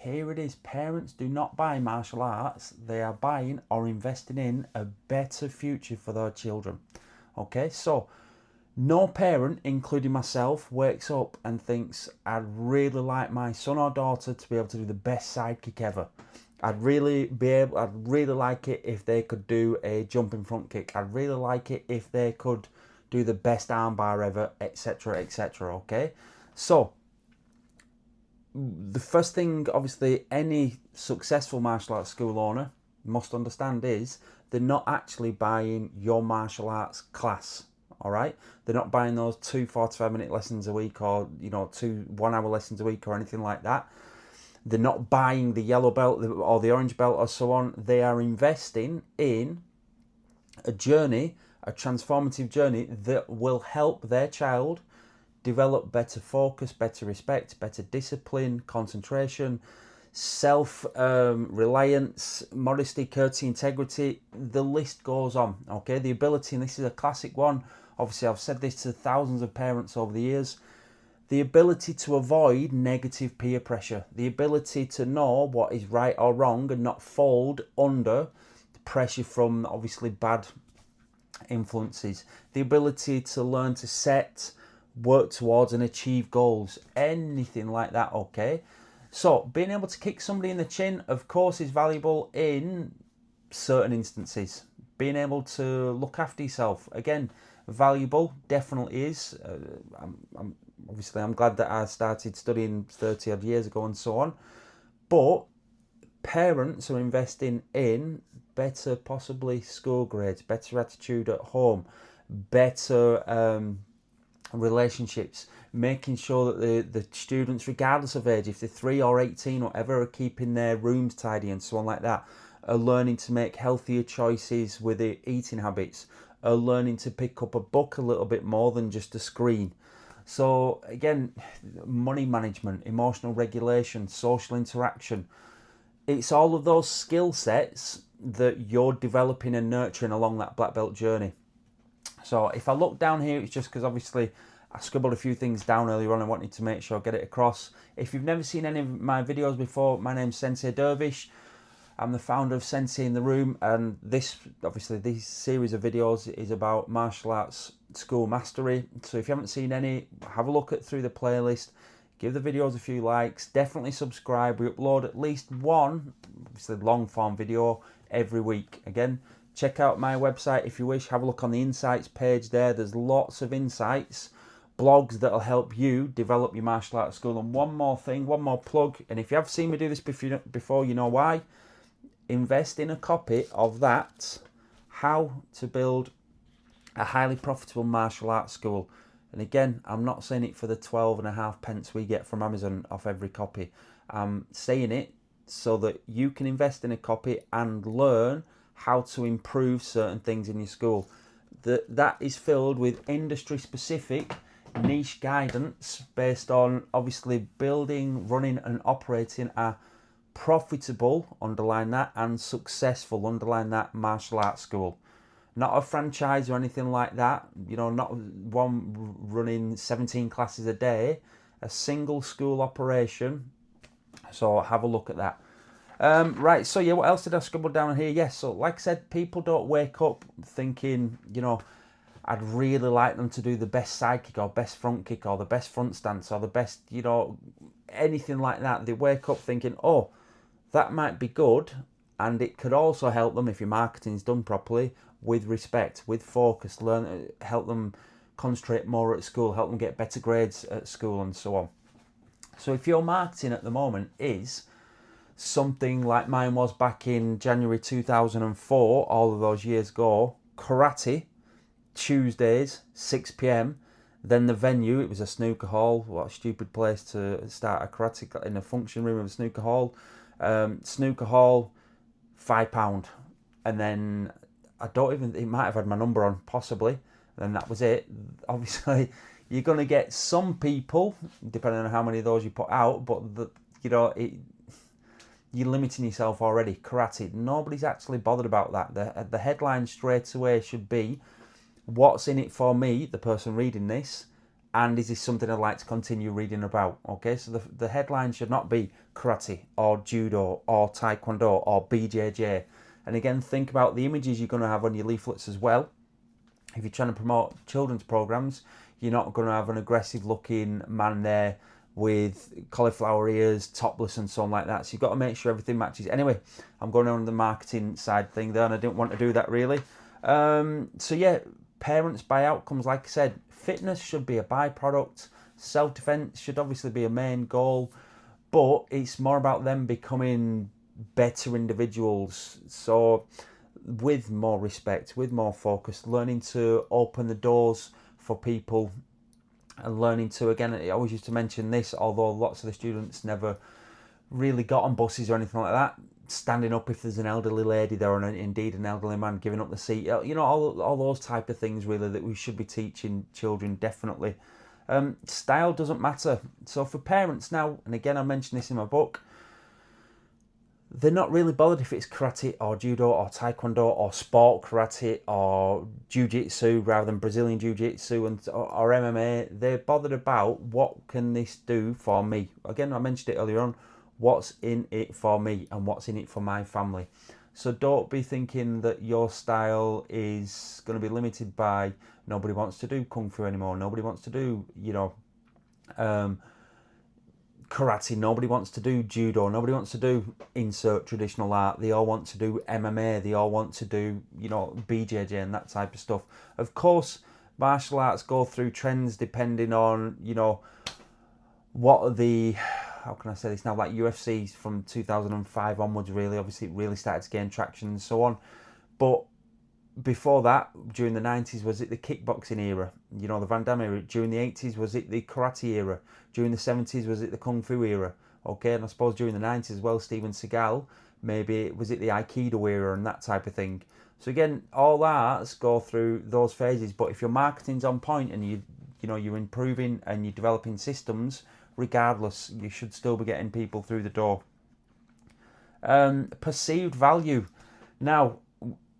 Here it is. Parents do not buy martial arts. They are buying or investing in a better future for their children. Okay, so no parent, including myself, wakes up and thinks, I'd really like my son or daughter to be able to do the best sidekick ever. I'd really like it if they could do a jumping front kick. I'd really like it if they could do the best armbar ever, etc., etc. Okay, so the first thing, obviously, any successful martial arts school owner must understand is they're not actually buying your martial arts class. All right, they're not buying those 2 45-minute lessons a week, or 2 1 hour lessons a week, or anything like that. They're not buying the yellow belt or the orange belt or so on. They are investing in a journey, a transformative journey that will help their child develop better focus, better respect, better discipline, concentration, self-reliance, modesty, courtesy, integrity. The list goes on. Okay, the ability, and this is a classic one. Obviously, I've said this to thousands of parents over the years. The ability to avoid negative peer pressure, the ability to know what is right or wrong and not fold under pressure from obviously bad influences, the ability to learn to set, work towards and achieve goals, anything like that. Okay, so being able to kick somebody in the chin, of course, is valuable in certain instances. Being able to look after yourself, again, valuable, definitely is. I'm glad that I started studying 30 odd years ago and so on. But parents are investing in better, possibly, school grades, better attitude at home, better relationships, making sure that the students, regardless of age, if they're 3 or 18, whatever, are keeping their rooms tidy and so on like that, are learning to make healthier choices with their eating habits, are learning to pick up a book a little bit more than just a screen. So again, money management, emotional regulation, social interaction, it's all of those skill sets that you're developing and nurturing along that black belt journey. So if I look down here, it's just because obviously I scribbled a few things down earlier on. I wanted to make sure I get it across. If you've never seen any of my videos before, my name's Sensei Dervish. I'm the founder of Sensei in the Room, and this series of videos is about martial arts school mastery. So if you haven't seen any, have a look through the playlist, give the videos a few likes, definitely subscribe. We upload at least one, obviously long form video every week. Again, check out my website if you wish. Have a look on the insights page there. There's lots of insights, blogs that'll help you develop your martial arts school. And one more thing, one more plug, and if you have seen me do this before, you know why. Invest in a copy of that, How to Build a Highly Profitable Martial Arts School. And again, I'm not saying it for the 12.5 we get from Amazon off every copy. I'm saying it so that you can invest in a copy and learn how to improve certain things in your school. That is filled with industry specific niche guidance based on obviously building, running and operating a profitable, underline that, and successful, underline that, martial arts school. Not a franchise or anything like that, not one running 17 classes a day, a single school operation. So have a look at that. Right, so yeah, what else did I scribble down here? Yes, so like I said, people don't wake up thinking, I'd really like them to do the best side kick or best front kick or the best front stance or the best, anything like that. They wake up thinking, oh, that might be good, and it could also help them, if your marketing is done properly, with respect, with focus, help them concentrate more at school, help them get better grades at school and so on. So if your marketing at the moment is something like mine was back in January 2004, all of those years ago, karate, Tuesdays, 6 p.m, then the venue, it was a snooker hall. What a stupid place to start a karate in a function room of a snooker hall. Snooker hall, £5, and then it might have had my number on, possibly, and that was it. Obviously, you're going to get some people, depending on how many of those you put out, but you're limiting yourself already. Karate, nobody's actually bothered about that. The headline straight away should be, what's in it for me, the person reading this, And is this something I'd like to continue reading about? Okay, so the headline should not be karate or judo or taekwondo or BJJ. And again, think about the images you're going to have on your leaflets as well. If you're trying to promote children's programs, you're not going to have an aggressive looking man there with cauliflower ears, topless and so on like that. So you've got to make sure everything matches. Anyway, I'm going on the marketing side thing there, and I didn't want to do that really. So yeah, parents by outcomes, like I said, fitness should be a byproduct. Self-defense should obviously be a main goal, but it's more about them becoming better individuals. So with more respect, with more focus, learning to open the doors for people, and learning to, again, I always used to mention this, although lots of the students never really got on buses or anything like that, standing up if there's an elderly lady there, or indeed an elderly man giving up the seat, you know, all those type of things really that we should be teaching children, definitely. Style doesn't matter. So for parents now, and again I mentioned this in my book, they're not really bothered if it's karate or judo or taekwondo or sport karate or jiu-jitsu rather than Brazilian jiu-jitsu or MMA. They're bothered about what can this do for me. Again, I mentioned it earlier on, what's in it for me and what's in it for my family. So don't be thinking that your style is going to be limited by nobody wants to do kung fu anymore, nobody wants to do, you know, karate, nobody wants to do judo, nobody wants to do insert traditional art, they all want to do MMA, they all want to do, you know, BJJ and that type of stuff. Of course, martial arts go through trends depending on, you know, what are the, how can I say this now, like UFC from 2005 onwards really, obviously it really started to gain traction and so on. But before that, during the 90s, was it the kickboxing era? You know, the Van Damme era. During the 80s, was it the karate era? During the 70s, was it the kung fu era? Okay, and I suppose during the 90s as well, Steven Seagal, maybe was it the Aikido era and that type of thing. So again, all arts go through those phases, but if your marketing's on point and you know, you're improving and you're developing systems, regardless, you should still be getting people through the door. Perceived value. Now,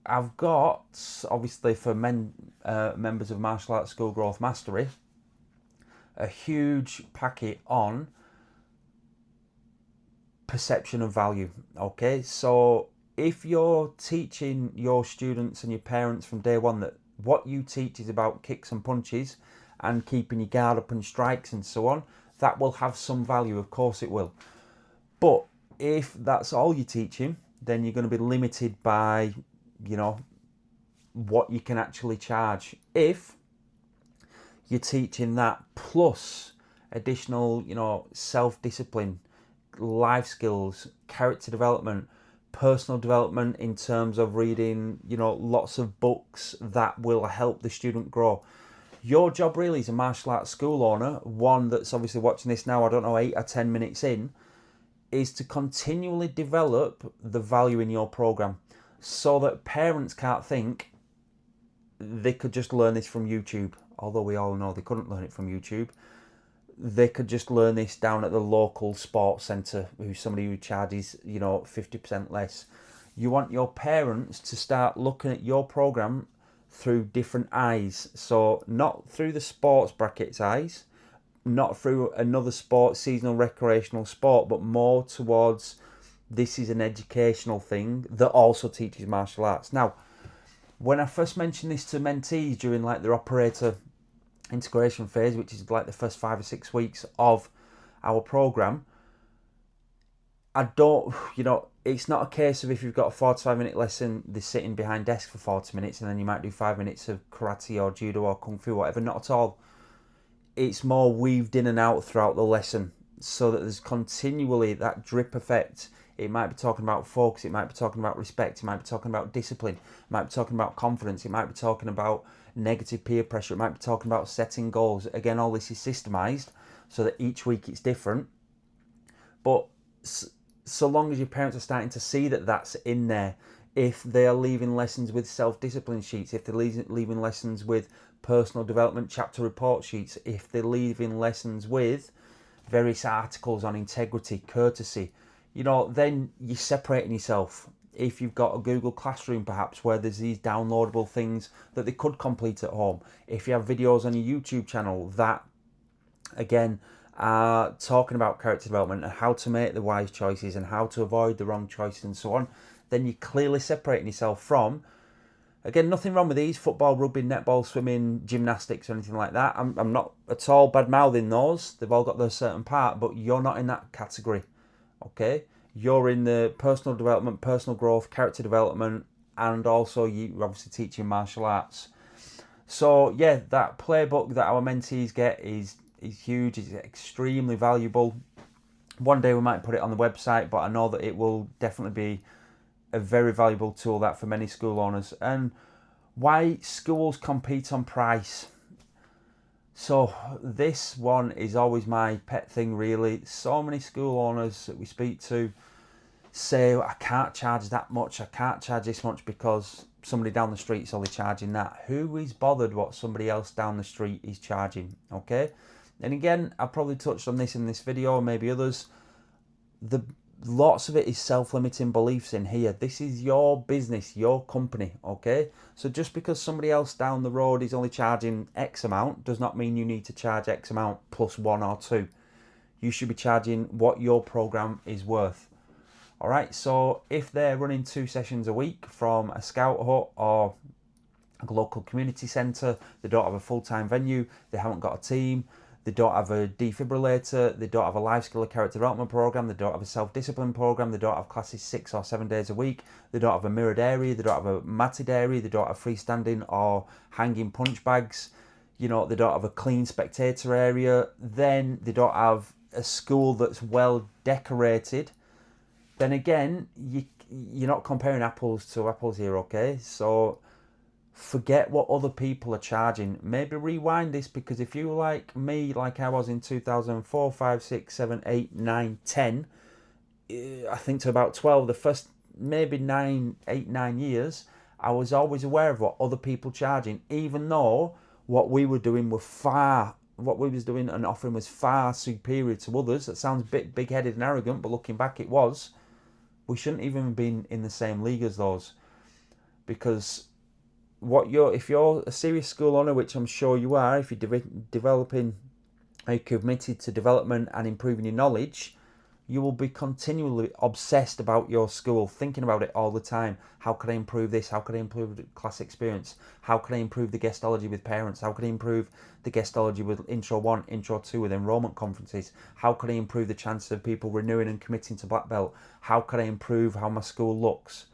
I've got, obviously for members of Martial Arts School Growth Mastery, a huge packet on perception of value. Okay, so if you're teaching your students and your parents from day one that what you teach is about kicks and punches and keeping your guard up and strikes and so on, that will have some value, of course it will. But if that's all you're teaching, then you're going to be limited by, you know, what you can actually charge. If you're teaching that plus additional, you know, self-discipline, life skills, character development, personal development in terms of reading, you know, lots of books that will help the student grow. Your job really as a martial arts school owner, one that's obviously watching this now, I don't know, 8 or 10 minutes in, is to continually develop the value in your program, so that parents can't think they could just learn this from YouTube, although we all know they couldn't learn it from YouTube. They could just learn this down at the local sports centre, who's somebody who charges, you know, 50% less. You want your parents to start looking at your program through different eyes. So not through the sports brackets eyes, not through another sport, seasonal recreational sport, but more towards this is an educational thing that also teaches martial arts. Now, when I first mentioned this to mentees during like their operator integration phase, which is like the first 5 or 6 weeks of our program, I don't, you know, it's not a case of if you've got a 45-minute lesson, they're sitting behind desk for 40 minutes and then you might do 5 minutes of karate or judo or kung fu, whatever. Not at all. It's more weaved in and out throughout the lesson so that there's continually that drip effect. It might be talking about focus, it might be talking about respect, it might be talking about discipline, it might be talking about confidence, it might be talking about negative peer pressure, it might be talking about setting goals. Again, all this is systemized so that each week it's different. But so long as your parents are starting to see that that's in there, if they are leaving lessons with self-discipline sheets, if they're leaving lessons with personal development chapter report sheets, if they're leaving lessons with various articles on integrity, courtesy, you know, then you're separating yourself. If you've got a Google Classroom perhaps where there's these downloadable things that they could complete at home, if you have videos on your YouTube channel that again, talking about character development and how to make the wise choices and how to avoid the wrong choices and so on, then you're clearly separating yourself from, again, nothing wrong with these: football, rugby, netball, swimming, gymnastics, or anything like that. I'm not at all bad-mouthing those. They've all got their certain part, but you're not in that category, okay? You're in the personal development, personal growth, character development, and also you're obviously teaching martial arts. So yeah, that playbook that our mentees get is huge. It's extremely valuable. One day we might put it on the website, but I know that it will definitely be a very valuable tool that for many school owners. And why schools compete on price. So this one is always my pet thing, really. So many school owners that we speak to say, I can't charge that much, I can't charge this much because somebody down the street is only charging that. Who is bothered what somebody else down the street is charging, okay? And again, I probably touched on this in this video, maybe others. Lots of it is self-limiting beliefs in here. This is your business, your company, okay? So just because somebody else down the road is only charging X amount does not mean you need to charge X amount plus 1 or 2. You should be charging what your program is worth. All right, so if they're running 2 sessions a week from a scout hut or a local community centre, they don't have a full-time venue, they haven't got a team, they don't have a defibrillator, they don't have a life skill or character development program, they don't have a self-discipline program, they don't have classes 6 or 7 days a week, they don't have a mirrored area, they don't have a matted area, they don't have freestanding or hanging punch bags, they don't have a clean spectator area, then they don't have a school that's well decorated, then again, you're not comparing apples to apples here, okay? So forget what other people are charging. Maybe rewind this, because if you like me, like I was in 2004, 5, 6, 7, 8, 9, 10, I think to about 12, the first maybe 9 years, I was always aware of what other people charging, even though what we were doing what we was doing and offering was far superior to others. That sounds a bit big-headed and arrogant, but looking back, it was. We shouldn't even have been in the same league as those, because if you're a serious school owner, which I'm sure you are, if you're developing, are committed to development and improving your knowledge, you will be continually obsessed about your school, thinking about it all the time. How could I improve this? How could I improve the class experience? How could I improve the guestology with parents? How could I improve the guestology with Intro 1, Intro 2 with enrollment conferences? How could I improve the chances of people renewing and committing to Black Belt? How could I improve how my school looks?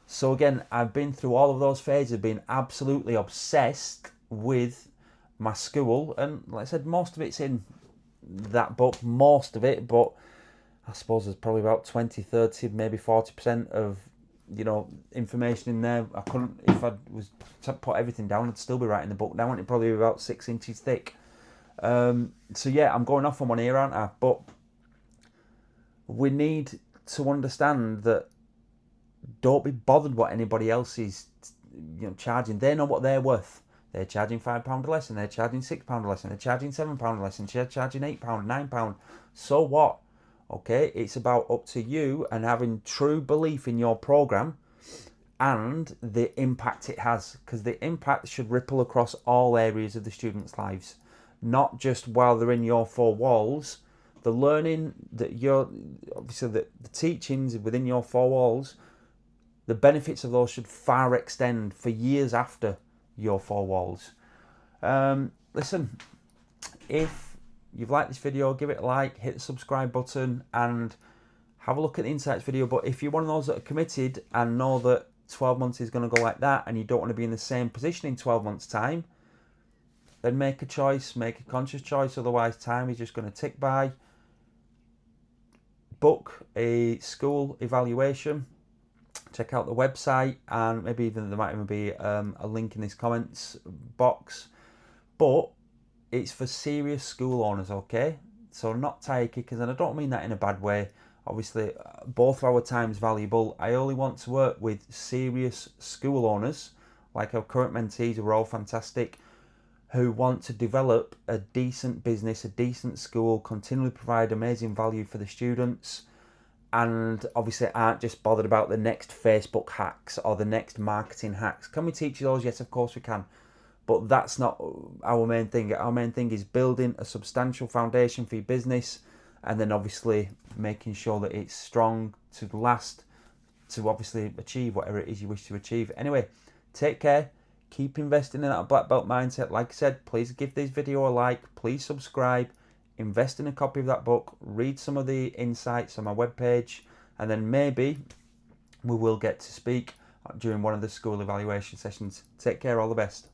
So again, I've been through all of those phases, being absolutely obsessed with my school. And like I said, most of it's in that book, most of it, but I suppose there's probably about 20, 30, maybe 40% of, information in there. I couldn't, if I was to put everything down, I'd still be writing the book now, and it'd probably be about 6 inches thick. So yeah, I'm going off on one here, aren't I? But we need to understand that don't be bothered what anybody else is, charging. They know what they're worth. They're charging £5 a lesson, they're charging £6 a lesson, they're charging £7 a lesson, they're charging £8, £9. So what? Okay, it's about up to you and having true belief in your program and the impact it has, because the impact should ripple across all areas of the students' lives, not just while they're in your 4 walls. The learning that obviously the teachings within your 4 walls, the benefits of those should far extend for years after your 4 walls. Listen, if you've liked this video, give it a like, hit the subscribe button, and have a look at the Insights video. But if you're one of those that are committed and know that 12 months is going to go like that, and you don't want to be in the same position in 12 months' time, then make a choice, make a conscious choice. Otherwise, time is just going to tick by. Book a school evaluation. Check out the website, and maybe even there might even be a link in this comments box. But it's for serious school owners, okay? So not tire kickers, and I don't mean that in a bad way. Obviously, both of our time is valuable. I only want to work with serious school owners, like our current mentees, who are all fantastic, who want to develop a decent business, a decent school, continually provide amazing value for the students, and obviously aren't just bothered about the next Facebook hacks or the next marketing hacks. Can we teach you those? Yes, of course we can. But that's not our main thing. Our main thing is building a substantial foundation for your business, and then obviously making sure that it's strong to last, to obviously achieve whatever it is you wish to achieve. Anyway, take care. Keep investing in that black belt mindset. Like I said, please give this video a like. Please subscribe. Invest in a copy of that book. Read some of the insights on my webpage, and then maybe we will get to speak during one of the school evaluation sessions. Take care. All the best.